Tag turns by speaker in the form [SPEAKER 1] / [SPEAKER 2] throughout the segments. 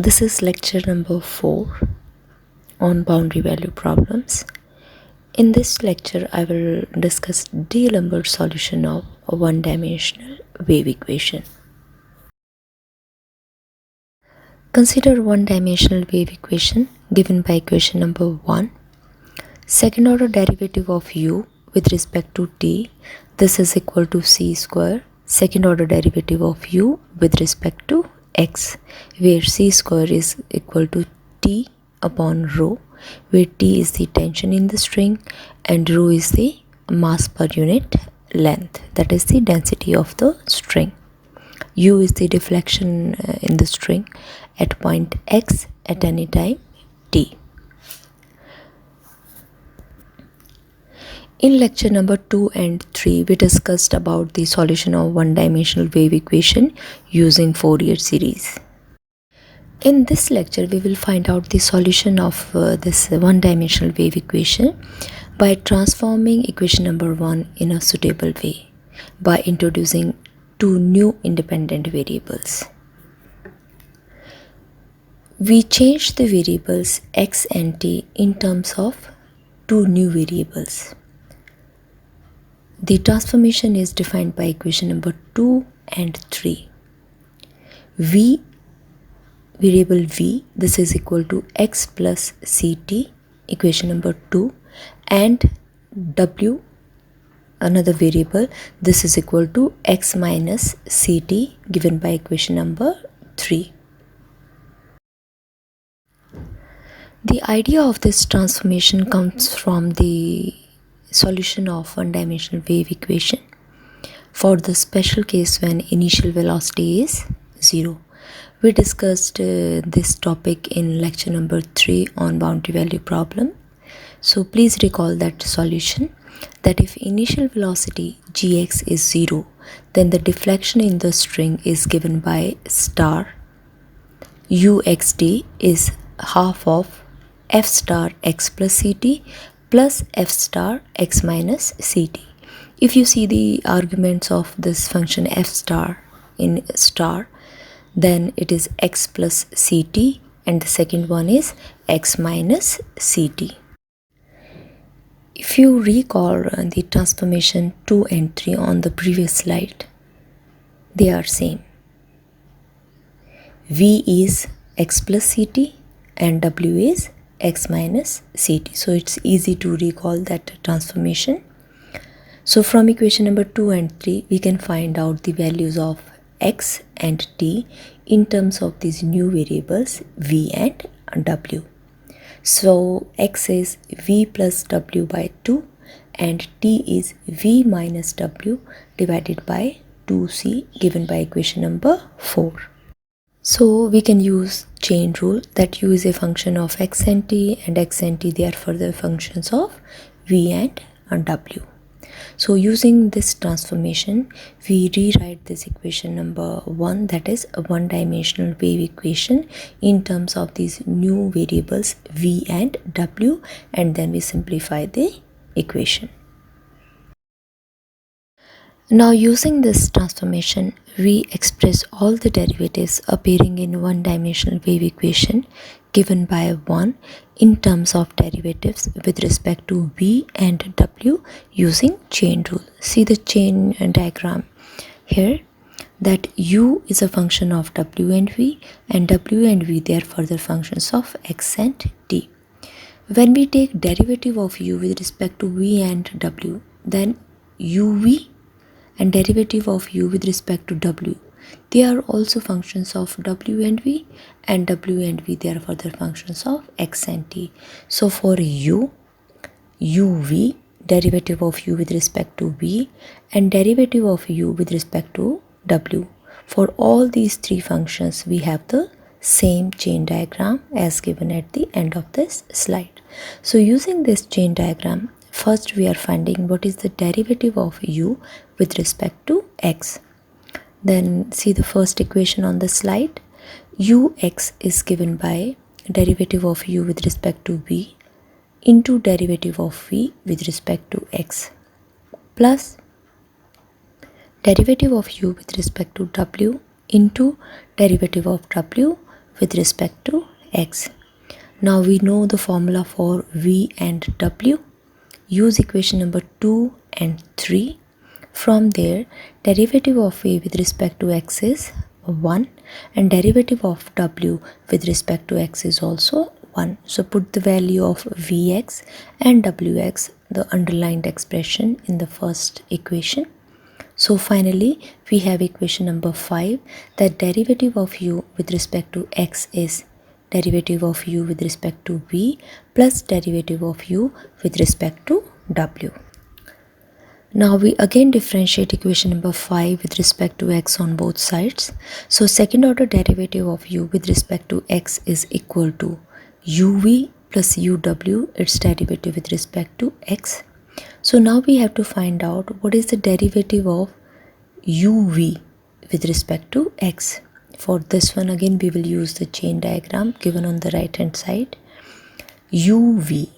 [SPEAKER 1] This is lecture number 4 on boundary value problems. In this lecture, I will discuss D'Alembert solution of a one-dimensional wave equation. Consider one-dimensional wave equation given by equation number 1. Second order derivative of u with respect to t, this is equal to c square. Second order derivative of u with respect to x, where c square is equal to t upon rho, where t is the tension in the string and rho is the mass per unit length, that is the density of the string. U is the deflection in the string at point x at any time t. In lecture number 2 and 3, we discussed about the solution of one-dimensional wave equation using Fourier series. In this lecture, we will find out the solution of this one-dimensional wave equation by transforming equation number 1 in a suitable way by introducing two new independent variables. We change the variables x and t in terms of two new variables. The transformation is defined by equation number 2 and 3. Variable v, this is equal to x plus ct, equation number 2, and w, another variable, this is equal to x minus ct, given by equation number 3. The idea of this transformation comes from the solution of one-dimensional wave equation for the special case when initial velocity is 0. We discussed this topic in lecture number 3 on boundary value problem. So please recall that solution, that if initial velocity gx is 0, then the deflection in the string is given by star uxt is half of f star x plus ct plus f star x minus ct. If you see the arguments of this function f star in star, then it is x plus ct and the second one is x minus ct. If you recall the transformation 2 and 3 on the previous slide, they are same. V is x plus ct and w is x minus ct. So it's easy to recall that transformation. So from equation number 2 and 3, we can find out the values of x and t in terms of these new variables v and w. So x is v plus w by 2 and t is v minus w divided by 2c, given by equation number 4. So we can use chain rule, that u is a function of x and t they are further functions of v and w. So using this transformation, we rewrite this equation number 1, that is a one-dimensional wave equation in terms of these new variables v and w, and then we simplify the equation. Now using this transformation, we express all the derivatives appearing in one-dimensional wave equation given by 1 in terms of derivatives with respect to v and w using chain rule. See the chain diagram here, that u is a function of w and v they are further functions of x and t. When we take derivative of u with respect to v and w, then uv and derivative of u with respect to w, they are also functions of w and v they are further functions of x and t. So for uv, derivative of u with respect to v and derivative of u with respect to w, for all these three functions we have the same chain diagram as given at the end of this slide. So using this chain diagram, first we are finding what is the derivative of u with respect to x. Then see the first equation on the slide. Ux is given by derivative of u with respect to v into derivative of v with respect to x plus derivative of u with respect to w into derivative of w with respect to x. Now we know the formula for v and w. Use equation number 2 and 3. From there, derivative of v with respect to x is 1 and derivative of w with respect to x is also 1. So put the value of vx and wx, the underlined expression, in the first equation. So finally, we have equation number 5, that derivative of u with respect to x is derivative of u with respect to v plus derivative of u with respect to w. Now we again differentiate equation number 5 with respect to x on both sides. So second order derivative of u with respect to x is equal to uv plus uw, its derivative with respect to x. So now we have to find out what is the derivative of uv with respect to x. For this one again we will use the chain diagram given on the right hand side. uv,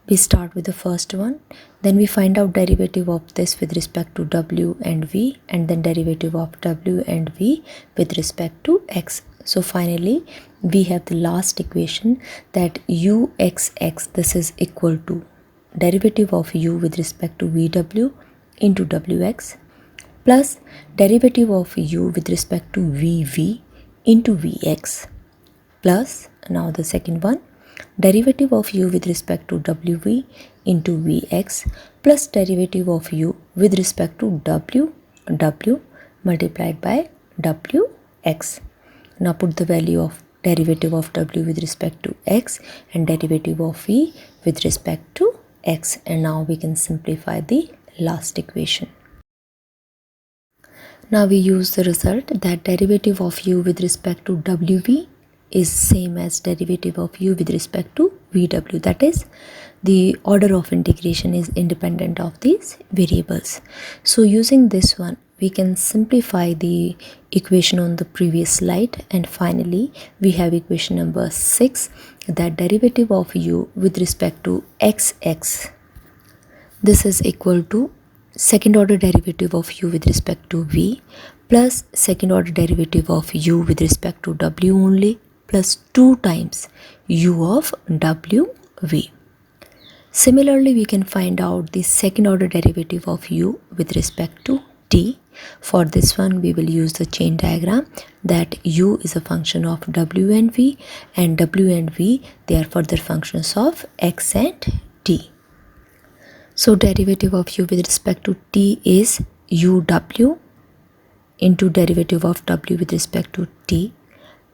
[SPEAKER 1] we start with the first one, then we find out derivative of this with respect to w and v, and then derivative of w and v with respect to x. So finally we have the last equation, that uxx, this is equal to derivative of u with respect to vw into wx plus derivative of u with respect to vv into vx plus, now the second one, derivative of u with respect to wv into vx plus derivative of u with respect to w multiplied by wx. Now put the value of derivative of w with respect to x and derivative of v with respect to x, and now we can simplify the last equation. Now we use the result that derivative of u with respect to wv is same as derivative of u with respect to vw, that is the order of integration is independent of these variables. So using this one we can simplify the equation on the previous slide, and finally we have equation number 6, that derivative of u with respect to xx, this is equal to second order derivative of u with respect to v plus second order derivative of u with respect to w only plus 2 times u of wv. Similarly, we can find out the second order derivative of u with respect to t. For this one we will use the chain diagram, that u is a function of w and v, and w and v, they are further functions of x and t. So derivative of u with respect to t is uw into derivative of w with respect to t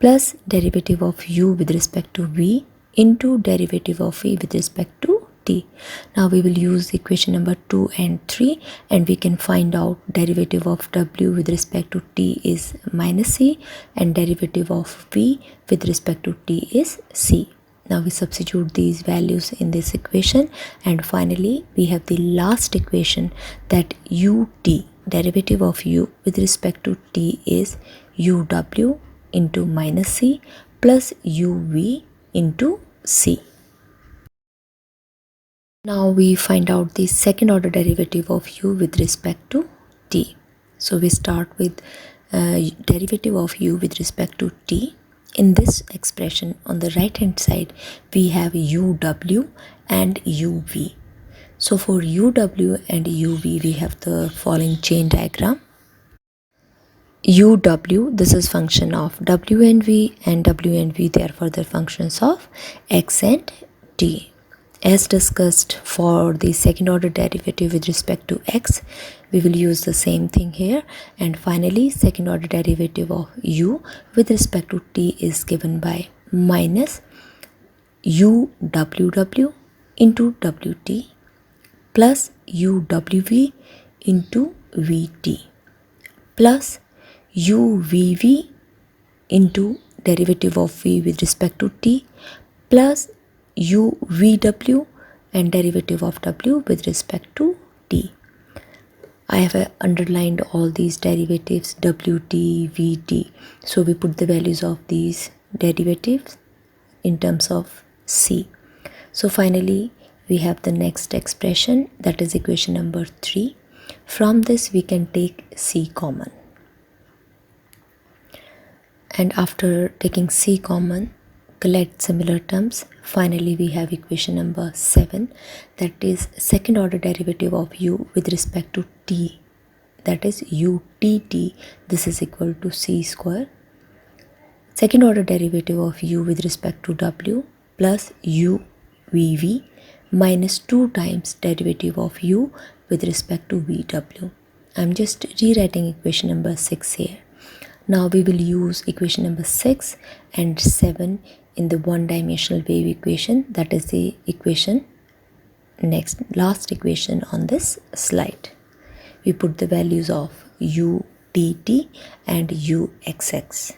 [SPEAKER 1] plus derivative of u with respect to v into derivative of v with respect to t. Now we will use equation number 2 and 3, and we can find out derivative of w with respect to t is minus c and derivative of v with respect to t is c. Now we substitute these values in this equation, and finally we have the last equation, that ut, derivative of u with respect to t is uw into minus c plus uv into c. Now we find out the second order derivative of u with respect to t. So we start with derivative of u with respect to t. In this expression on the right hand side we have uw and uv. So for uw and uv we have the following chain diagram. uw, this is function of w and v, and w and v, they are further functions of x and t. As discussed for the second order derivative with respect to x, we will use the same thing here, and finally second order derivative of u with respect to t is given by minus uww into wt plus uwv into vt plus uvv into derivative of v with respect to t plus uvw and derivative of w with respect to t. I have underlined all these derivatives wt, vt. So we put the values of these derivatives in terms of c. So finally we have the next expression, that is equation number 3. From this we can take c common. and after taking c common, collect similar terms. Finally, we have equation number 7, that is second order derivative of u with respect to t, that is utt, this is equal to c square. Second order derivative of u with respect to w plus uvv minus 2 times derivative of u with respect to vw. I'm just rewriting equation number 6 here. Now we will use equation number 6 and 7 in the one-dimensional wave equation, that is the equation last equation on this slide. We put the values of utt and uxx.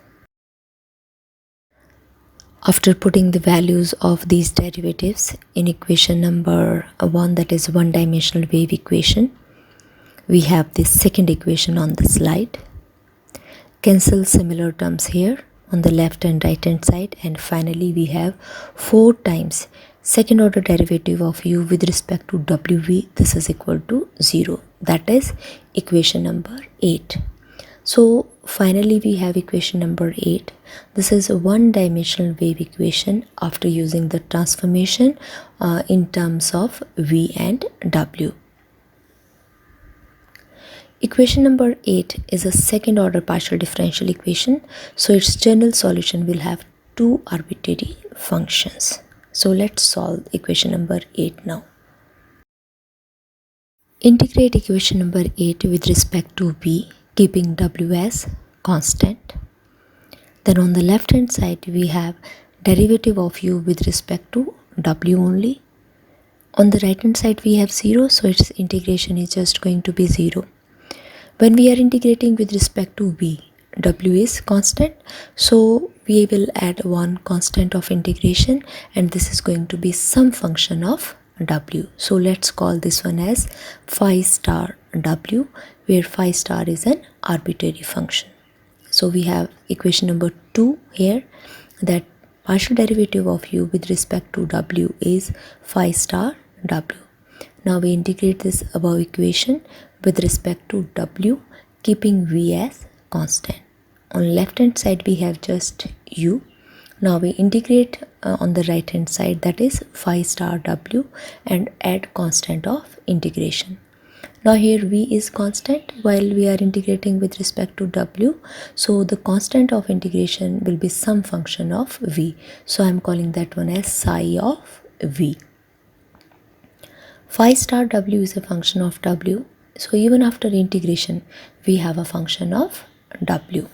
[SPEAKER 1] After putting the values of these derivatives in equation number 1, that is one-dimensional wave equation, we have this second equation on the slide. Cancel similar terms here on the left and right hand side, and finally we have 4 times second order derivative of u with respect to wv, this is equal to 0, that is equation number 8. So finally we have equation number 8. This is a one-dimensional wave equation after using the transformation in terms of v and w. Equation number 8 is a second order partial differential equation, so its general solution will have 2 arbitrary functions. So let's solve equation number 8 now. Integrate equation number 8 with respect to v, keeping w as constant. Then on the left hand side we have derivative of u with respect to w only. On the right hand side we have 0, so its integration is just going to be 0. When we are integrating with respect to v, w is constant, so we will add one constant of integration, and this is going to be some function of w. So let's call this one as phi star w, where phi star is an arbitrary function. So we have equation number 2 here, that partial derivative of u with respect to w is phi star w. Now we integrate this above equation with respect to w, keeping v as constant. On left hand side we have just u. Now we integrate on the right hand side, that is phi star w, and add constant of integration. Now here v is constant while we are integrating with respect to w, so the constant of integration will be some function of v. So I am calling that one as psi of v. Phi star w is a function of w, so even after integration we have a function of w.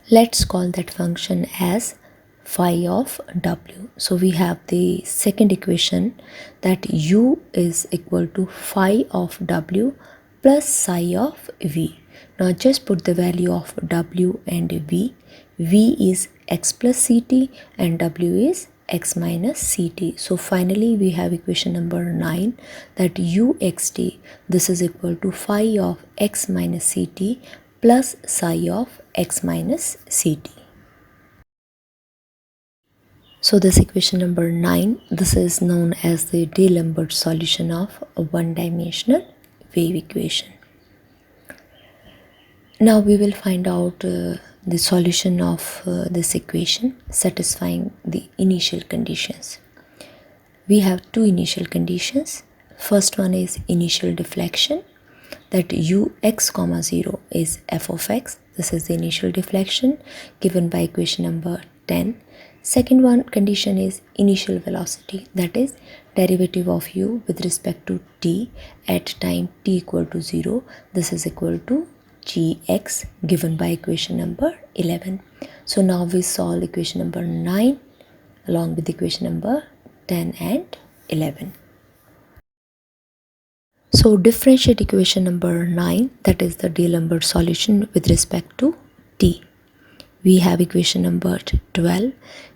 [SPEAKER 1] Let's call that function as phi of w. So we have the second equation, that u is equal to phi of w plus psi of v. Now just put the value of w and v. V is x plus ct and w is x minus ct. So finally we have equation number 9, that uxt, this is equal to phi of x minus ct plus psi of x minus ct. So this equation number 9, this is known as the D'Alembert solution of a one-dimensional wave equation. Now we will find out the solution of this equation satisfying the initial conditions. We have two initial conditions. First one is initial deflection, that ux comma 0 is f of x. This is the initial deflection given by equation number 10. Second one condition is initial velocity, that is derivative of u with respect to t at time t equal to 0. This is equal to gx given by equation number 11. So now we solve equation number 9 along with equation number 10 and 11. So differentiate equation number 9, that is the D'Alembert solution with respect to t. We have equation number 12,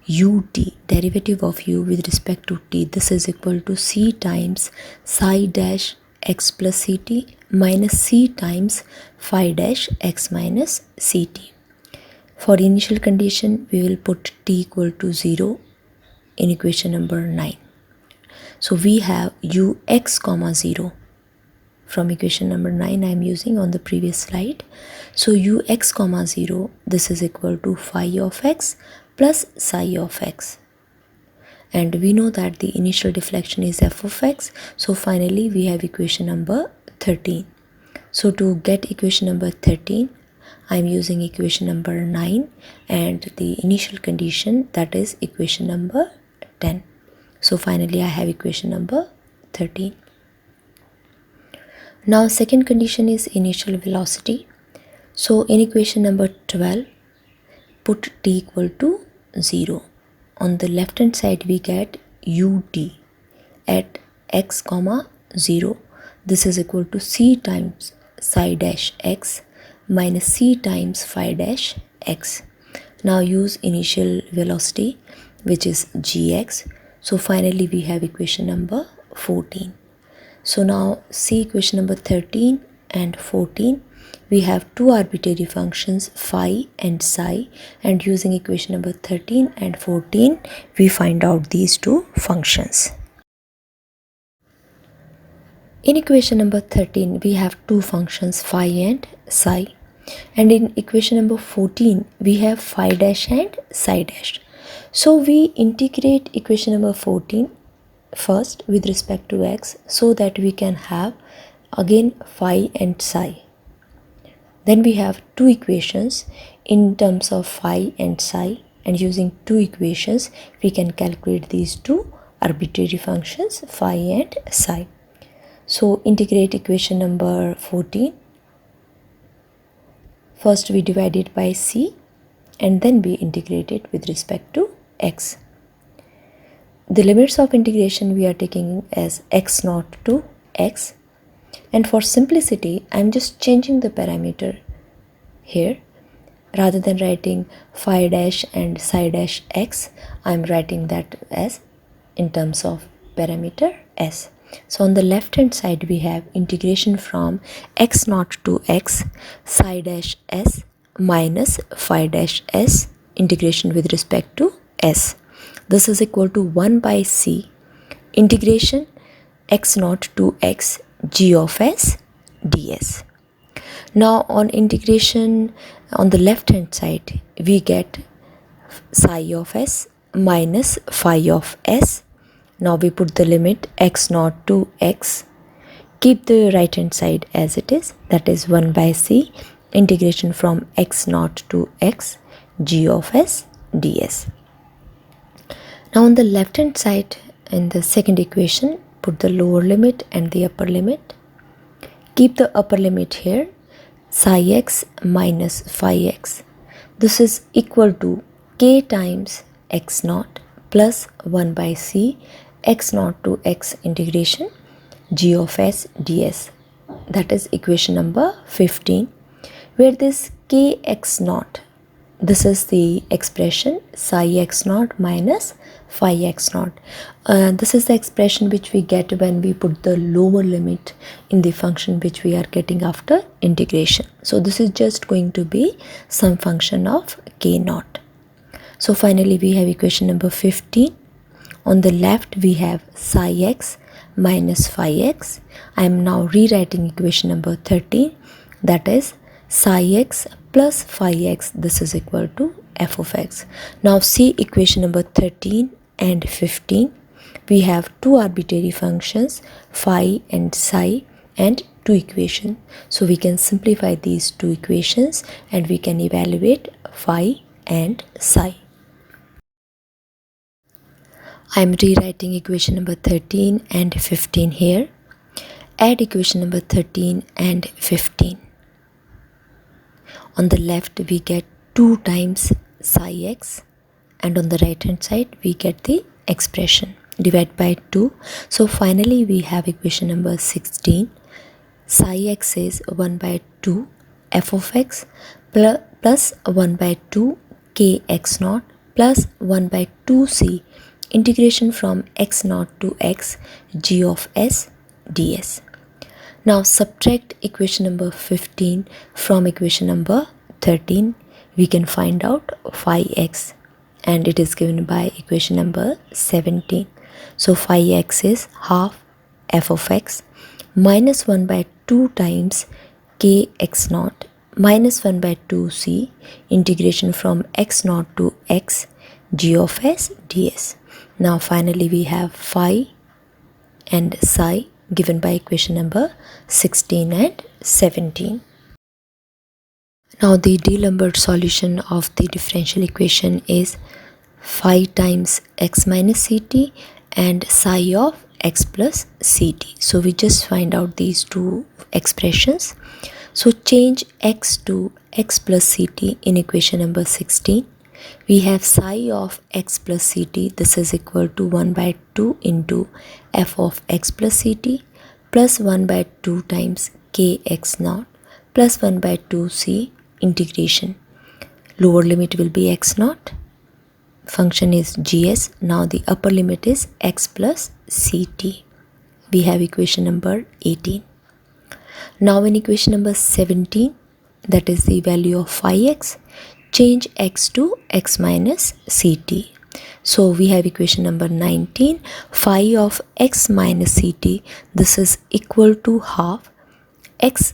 [SPEAKER 1] ut, derivative of u with respect to t, this is equal to c times psi dash x plus ct minus c times phi dash x minus ct. For initial condition, we will put t equal to 0 in equation number 9. So we have ux comma 0, from equation number 9 I am using on the previous slide. So ux comma 0, this is equal to phi of x plus psi of x. And we know that the initial deflection is f of x. So finally we have equation number 13. So to get equation number 13, I'm using equation number 9 and the initial condition, that is equation number 10. So finally I have equation number 13. Now second condition is initial velocity. So in equation number 12, put t equal to 0. On the left hand side we get ut at x comma 0. This is equal to c times psi dash x minus c times phi dash x. Now use initial velocity, which is gx. So finally we have equation number 14. So now see equation number 13 and 14. We have two arbitrary functions phi and psi, and using equation number 13 and 14 we find out these two functions. In equation number 13 we have two functions phi and psi, and in equation number 14 we have phi dash and psi dash. So we integrate equation number 14 first with respect to x so that we can have again phi and psi. Then we have two equations in terms of phi and psi, and using two equations we can calculate these two arbitrary functions phi and psi. So integrate equation number 14. First we divide it by c and then we integrate it with respect to x. The limits of integration we are taking as x naught to x, and for simplicity I'm just changing the parameter here. Rather than writing phi dash and psi dash x, I'm writing that as in terms of parameter s. So on the left hand side we have integration from x naught to x psi dash s minus phi dash s integration with respect to s. This is equal to 1 by c integration x naught to x g of s ds. Now on integration on the left hand side we get psi of s minus phi of s. Now we put the limit x naught to x. Keep the right hand side as it is, that is 1 by c integration from x naught to x g of s ds. Now on the left hand side in the second equation, put the lower limit and the upper limit. Keep the upper limit here, psi x minus phi x. This is equal to k times x naught plus 1 by c x naught to x integration g of s ds. That is equation number 15, where this kx naught, this is the expression psi x naught minus phi x naught. This is the expression which we get when we put the lower limit in the function which we are getting after integration. So this is just going to be some function of k naught. So finally we have equation number 15. On the left we have psi x minus phi x. I am now rewriting equation number 13, that is psi x plus phi x, this is equal to f of x. Now see equation number 13 and 15. We have two arbitrary functions phi and psi and two equations. So we can simplify these two equations and we can evaluate phi and psi. I am rewriting equation number 13 and 15 here. Add equation number 13 and 15. On the left we get 2 times psi x, and on the right hand side we get the expression. Divide by 2. So finally we have equation number 16. Psi x is 1 by 2 f of x plus 1 by 2 k x naught plus 1 by 2c integration from x naught to x g of s ds. Now subtract equation number 15 from equation number 13. We can find out phi x, and it is given by equation number 17. So phi x is half f of x minus 1 by 2 times k x naught minus 1 by 2c integration from x naught to x g of s ds. Now finally we have phi and psi given by equation number 16 and 17. Now the D'Alembert solution of the differential equation is phi times x minus ct and psi of x plus ct. So we just find out these two expressions. So change x to x plus ct in equation number 16. We have psi of x plus ct, this is equal to 1 by 2 into f of x plus ct plus 1 by 2 times kx naught plus 1 by 2c integration. Lower limit will be x naught, function is gs. Now the upper limit is x plus ct. We have equation number 18. Now in equation number 17, that is the value of phi x, change x to x minus ct. So we have equation number 19, phi of x minus ct, this is equal to half x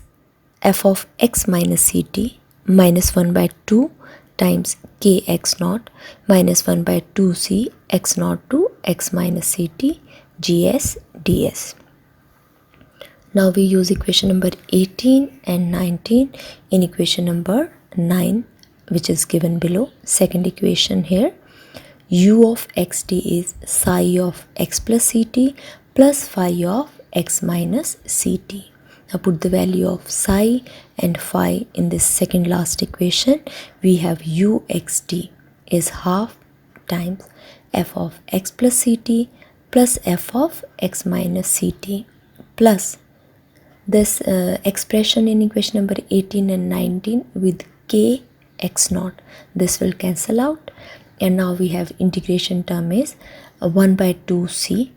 [SPEAKER 1] f of x minus ct minus 1 by 2 times kx naught minus 1 by 2c x naught to x minus ct gs ds. Now we use equation number 18 and 19 in equation number 9, which is given below. Second equation here, u of xt is psi of x plus ct plus phi of x minus ct. Now put the value of psi and phi in this second last equation. We have u xt is half times f of x plus ct plus f of x minus ct plus this expression in equation number 18 and 19 with k x naught, this will cancel out, and now we have integration term is 1 by 2c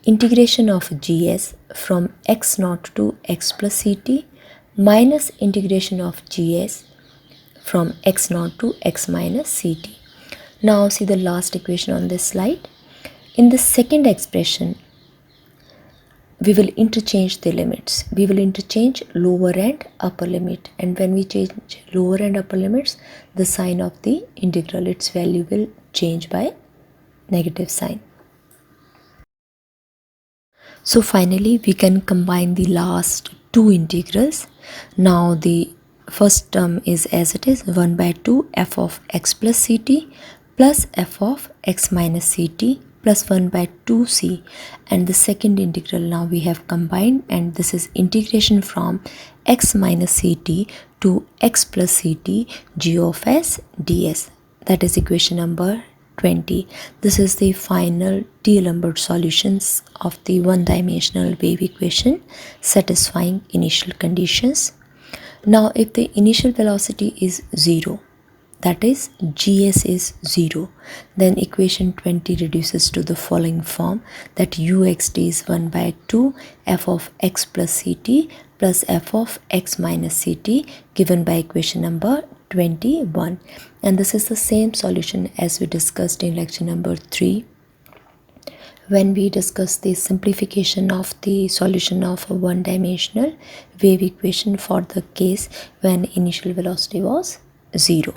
[SPEAKER 1] integration of gs from x naught to x plus ct minus integration of gs from x naught to x minus ct. Now see the last equation on this slide. In the second expression, we will interchange the limits. We will interchange lower and upper limit, and when we change lower and upper limits, the sign of the integral, its value will change by negative sign. So finally we can combine the last two integrals. Now the first term is as it is, 1 by 2 f of x plus ct plus f of x minus ct plus 1 by 2c, and the second integral now we have combined, and this is integration from x minus ct to x plus ct g of s ds. That is equation number 20. This is the final D'Alembert solutions of the one-dimensional wave equation satisfying initial conditions. Now if the initial velocity is 0, that is gs is 0, then equation 20 reduces to the following form, that uxt is 1 by 2 f of x plus ct plus f of x minus ct given by equation number 21. And this is the same solution as we discussed in lecture number 3 when we discussed the simplification of the solution of a one-dimensional wave equation for the case when initial velocity was 0.